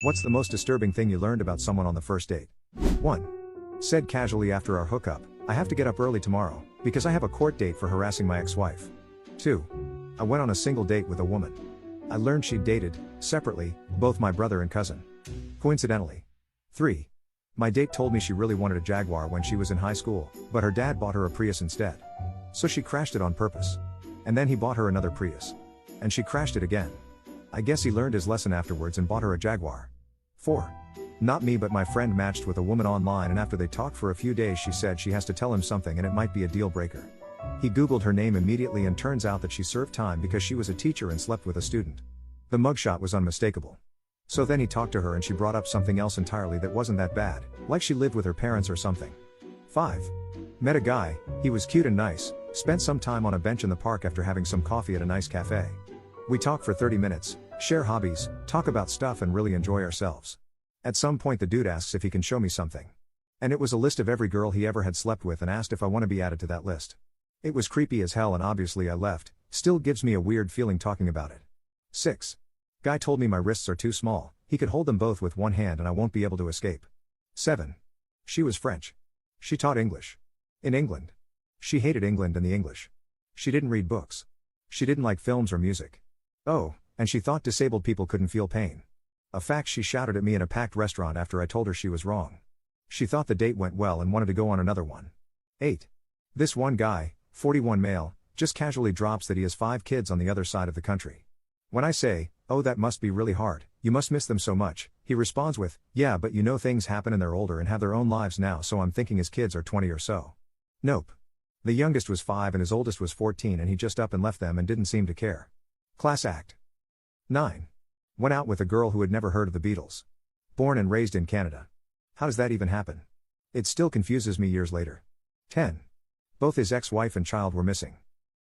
What's the most disturbing thing you learned about someone on the first date? 1. Said casually after our hookup, I have to get up early tomorrow, because I have a court date for harassing my ex-wife. 2. I went on a single date with a woman. I learned she'd dated, separately, both my brother and cousin. Coincidentally. 3. My date told me she really wanted a Jaguar when she was in high school, but her dad bought her a Prius instead. So she crashed it on purpose. And then he bought her another Prius. And she crashed it again. I guess he learned his lesson afterwards and bought her a Jaguar. 4. Not me, but my friend matched with a woman online, and after they talked for a few days she said she has to tell him something and it might be a deal breaker. He googled her name immediately and turns out that she served time because she was a teacher and slept with a student. The mugshot was unmistakable. So then he talked to her and she brought up something else entirely that wasn't that bad, like she lived with her parents or something. 5. Met a guy, he was cute and nice, spent some time on a bench in the park after having some coffee at a nice cafe. We talk for 30 minutes, share hobbies, talk about stuff and really enjoy ourselves. At some point the dude asks if he can show me something. And it was a list of every girl he ever had slept with and asked if I want to be added to that list. It was creepy as hell and obviously I left, still gives me a weird feeling talking about it. 6. Guy told me my wrists are too small, he could hold them both with one hand and I won't be able to escape. 7. She was French. She taught English. In England. She hated England and the English. She didn't read books. She didn't like films or music. Oh, and she thought disabled people couldn't feel pain. A fact she shouted at me in a packed restaurant after I told her she was wrong. She thought the date went well and wanted to go on another one. 8. This one guy, 41 male, just casually drops that he has 5 kids on the other side of the country. When I say, oh that must be really hard, you must miss them so much, he responds with, yeah but you know things happen and they're older and have their own lives now, so I'm thinking his kids are 20 or so. Nope. The youngest was 5 and his oldest was 14 and he just up and left them and didn't seem to care. Class act. 9. Went out with a girl who had never heard of the Beatles. Born and raised in Canada. How does that even happen? It still confuses me years later. 10. Both his ex-wife and child were missing.